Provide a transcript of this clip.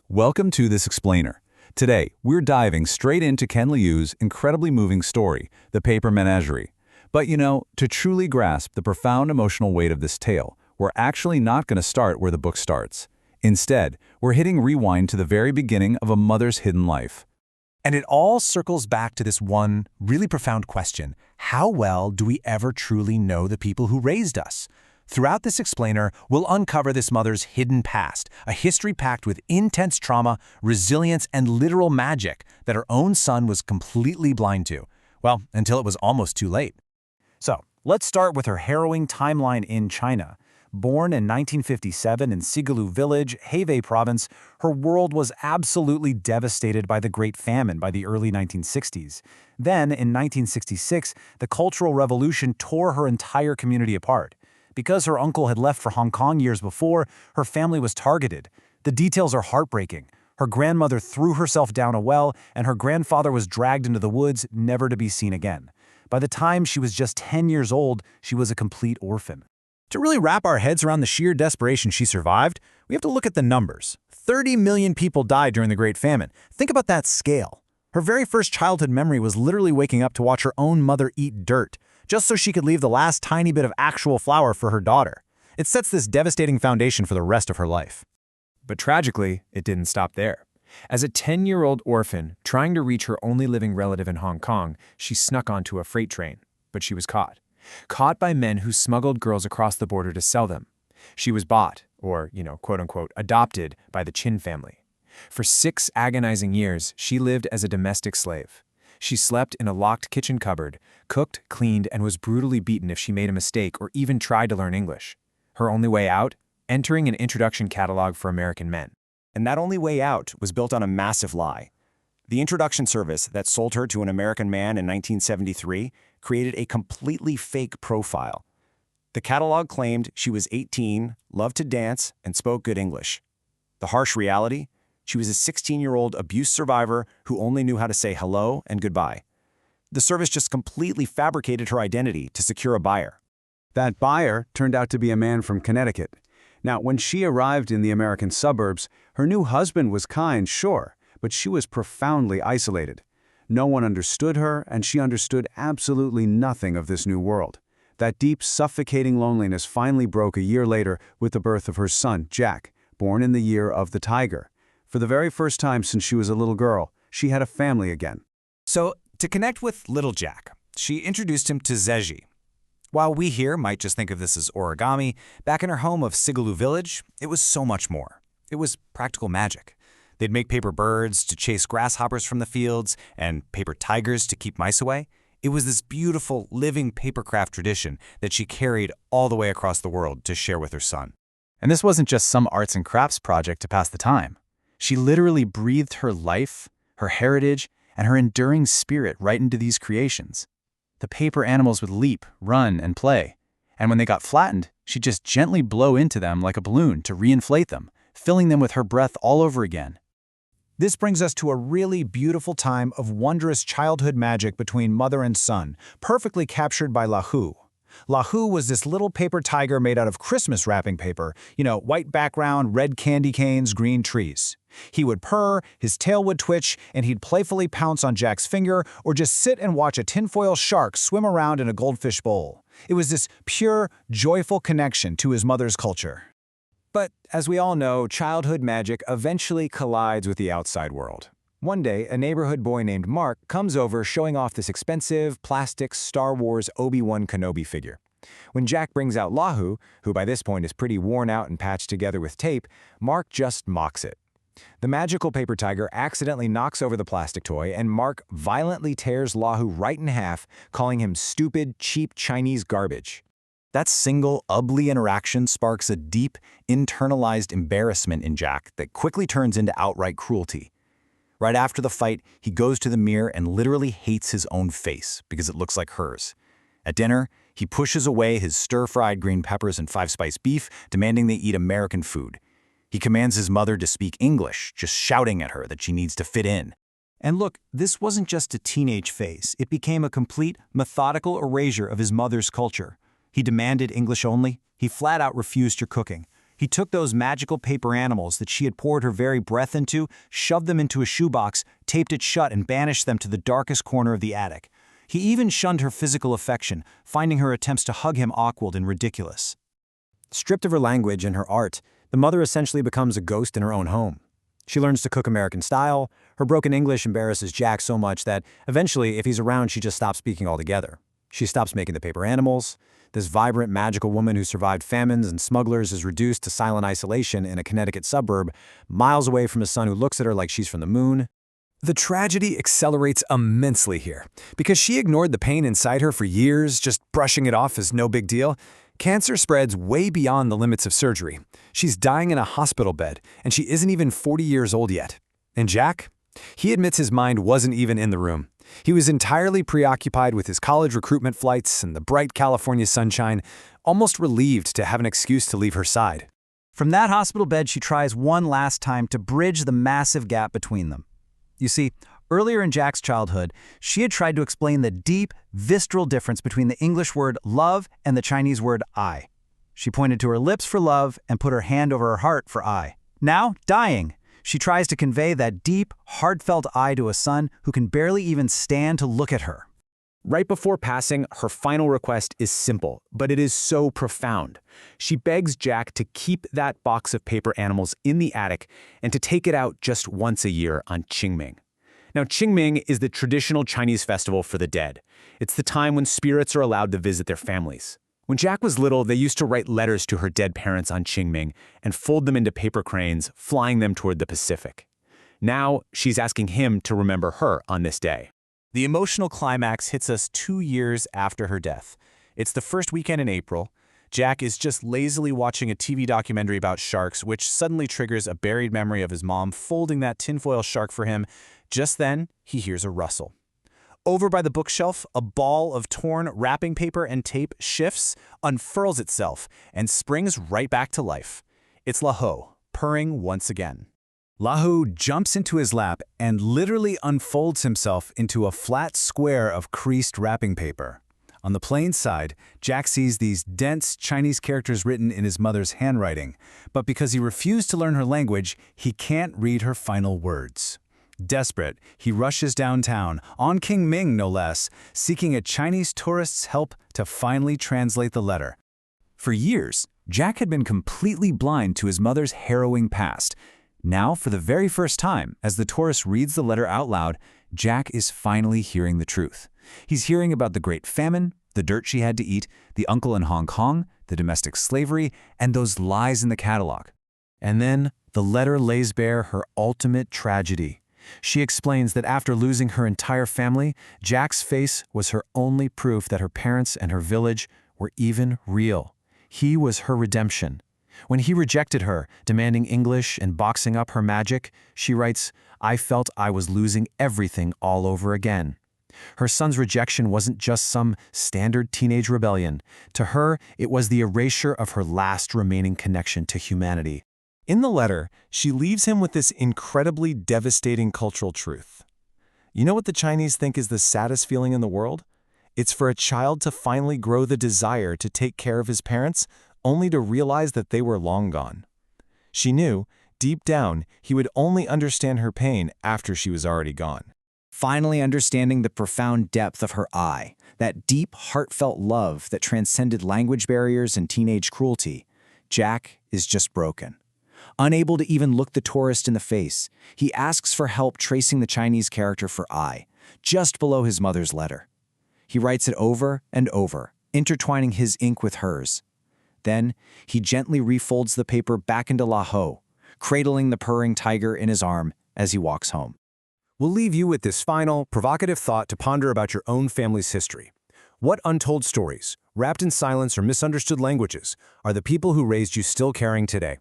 Welcome to This Explainer. Today, we're diving straight into Ken Liu's incredibly moving story, The Paper Menagerie. But to truly grasp the profound emotional weight of this tale, we're actually not going to start where the book starts. Instead, we're hitting rewind to the very beginning of a mother's hidden life. And it all circles back to this one really profound question: how well do we ever truly know the people who raised us? Throughout this explainer, we'll uncover this mother's hidden past, a history packed with intense trauma, resilience, and literal magic that her own son was completely blind to. Well, until it was almost too late. So, let's start with her harrowing timeline in China. Born in 1957 in Sigalu Village, Hebei Province, her world was absolutely devastated by the Great Famine by the early 1960s. Then, in 1966, the Cultural Revolution tore her entire community apart. Because her uncle had left for Hong Kong years before, her family was targeted. The details are heartbreaking. Her grandmother threw herself down a well, and her grandfather was dragged into the woods, never to be seen again. By the time she was just 10 years old, she was a complete orphan. To really wrap our heads around the sheer desperation she survived, we have to look at the numbers. 30 million people died during the Great Famine. Think about that scale. Her very first childhood memory was literally waking up to watch her own mother eat dirt, just so she could leave the last tiny bit of actual flour for her daughter. It sets this devastating foundation for the rest of her life. But tragically, it didn't stop there. As a 10-year-old orphan trying to reach her only living relative in Hong Kong, she snuck onto a freight train, but she was caught. Caught by men who smuggled girls across the border to sell them. She was bought, or, quote-unquote, adopted by the Chin family. For 6 agonizing years, she lived as a domestic slave. She slept in a locked kitchen cupboard, cooked, cleaned, and was brutally beaten if she made a mistake or even tried to learn English. Her only way out? Entering an introduction catalog for American men. And that only way out was built on a massive lie. The introduction service that sold her to an American man in 1973 created a completely fake profile. The catalog claimed she was 18, loved to dance, and spoke good English. The harsh reality? She was a 16-year-old abuse survivor who only knew how to say hello and goodbye. The service just completely fabricated her identity to secure a buyer. That buyer turned out to be a man from Connecticut. Now, when she arrived in the American suburbs, her new husband was kind, sure, but she was profoundly isolated. No one understood her, and she understood absolutely nothing of this new world. That deep, suffocating loneliness finally broke a year later with the birth of her son, Jack, born in the year of the tiger. For the very first time since she was a little girl, she had a family again. So, to connect with little Jack, she introduced him to Zeji. While we here might just think of this as origami, back in her home of Sigalu Village, it was so much more. It was practical magic. They'd make paper birds to chase grasshoppers from the fields and paper tigers to keep mice away. It was this beautiful, living papercraft tradition that she carried all the way across the world to share with her son. And this wasn't just some arts and crafts project to pass the time. She literally breathed her life, her heritage, and her enduring spirit right into these creations. The paper animals would leap, run, and play. And when they got flattened, she'd just gently blow into them like a balloon to reinflate them, filling them with her breath all over again. This brings us to a really beautiful time of wondrous childhood magic between mother and son, perfectly captured by Lahu. Lahu was this little paper tiger made out of Christmas wrapping paper, white background, red candy canes, green trees. He would purr, his tail would twitch, and he'd playfully pounce on Jack's finger or just sit and watch a tinfoil shark swim around in a goldfish bowl. It was this pure, joyful connection to his mother's culture. But, as we all know, childhood magic eventually collides with the outside world. One day, a neighborhood boy named Mark comes over showing off this expensive, plastic Star Wars Obi-Wan Kenobi figure. When Jack brings out Lahu, who by this point is pretty worn out and patched together with tape, Mark just mocks it. The magical paper tiger accidentally knocks over the plastic toy, and Mark violently tears Lahu right in half, calling him stupid, cheap Chinese garbage. That single, ugly interaction sparks a deep, internalized embarrassment in Jack that quickly turns into outright cruelty. Right after the fight, he goes to the mirror and literally hates his own face because it looks like hers. At dinner, he pushes away his stir-fried green peppers and 5-spice beef, demanding they eat American food. He commands his mother to speak English, just shouting at her that she needs to fit in. And look, this wasn't just a teenage phase. It became a complete, methodical erasure of his mother's culture. He demanded English only. He flat out refused her cooking. He took those magical paper animals that she had poured her very breath into, shoved them into a shoebox, taped it shut, and banished them to the darkest corner of the attic. He even shunned her physical affection, finding her attempts to hug him awkward and ridiculous. Stripped of her language and her art, the mother essentially becomes a ghost in her own home. She learns to cook American style. Her broken English embarrasses Jack so much that eventually, if he's around, she just stops speaking altogether. She stops making the paper animals. This vibrant, magical woman who survived famines and smugglers is reduced to silent isolation in a Connecticut suburb, miles away from a son who looks at her like she's from the moon. The tragedy accelerates immensely here. Because she ignored the pain inside her for years, just brushing it off as no big deal, cancer spreads way beyond the limits of surgery. She's dying in a hospital bed, and she isn't even 40 years old yet. And Jack? He admits his mind wasn't even in the room. He was entirely preoccupied with his college recruitment flights and the bright California sunshine, almost relieved to have an excuse to leave her side. From that hospital bed, she tries one last time to bridge the massive gap between them. You see, earlier in Jack's childhood, she had tried to explain the deep, visceral difference between the English word love and the Chinese word I. She pointed to her lips for love and put her hand over her heart for I. Now, dying, she tries to convey that deep, heartfelt I to a son who can barely even stand to look at her. Right before passing, her final request is simple, but it is so profound. She begs Jack to keep that box of paper animals in the attic and to take it out just once a year on Qingming. Now, Qingming is the traditional Chinese festival for the dead. It's the time when spirits are allowed to visit their families. When Jack was little, they used to write letters to her dead parents on Qingming and fold them into paper cranes, flying them toward the Pacific. Now, she's asking him to remember her on this day. The emotional climax hits us 2 years after her death. It's the first weekend in April. Jack is just lazily watching a TV documentary about sharks, which suddenly triggers a buried memory of his mom folding that tinfoil shark for him. Just then, he hears a rustle. Over by the bookshelf, a ball of torn wrapping paper and tape shifts, unfurls itself, and springs right back to life. It's Lahu, purring once again. Lahu jumps into his lap and literally unfolds himself into a flat square of creased wrapping paper. On the plain side, Jack sees these dense Chinese characters written in his mother's handwriting, but because he refused to learn her language, he can't read her final words. Desperate, he rushes downtown, on Qingming no less, seeking a Chinese tourist's help to finally translate the letter. For years, Jack had been completely blind to his mother's harrowing past. Now, for the very first time, as the tourist reads the letter out loud, Jack is finally hearing the truth. He's hearing about the Great Famine, the dirt she had to eat, the uncle in Hong Kong, the domestic slavery, and those lies in the catalog. And then, the letter lays bare her ultimate tragedy. She explains that after losing her entire family, Jack's face was her only proof that her parents and her village were even real. He was her redemption. When he rejected her, demanding English and boxing up her magic, she writes, "I felt I was losing everything all over again." Her son's rejection wasn't just some standard teenage rebellion. To her, it was the erasure of her last remaining connection to humanity. In the letter, she leaves him with this incredibly devastating cultural truth. You know what the Chinese think is the saddest feeling in the world? It's for a child to finally grow the desire to take care of his parents, only to realize that they were long gone. She knew, deep down, he would only understand her pain after she was already gone. Finally understanding the profound depth of her I, that deep, heartfelt love that transcended language barriers and teenage cruelty, Jack is just broken. Unable to even look the tourist in the face, he asks for help tracing the Chinese character for I, just below his mother's letter. He writes it over and over, intertwining his ink with hers. Then, he gently refolds the paper back into Lahu, cradling the purring tiger in his arm as he walks home. We'll leave you with this final, provocative thought to ponder about your own family's history. What untold stories, wrapped in silence or misunderstood languages, are the people who raised you still carrying today?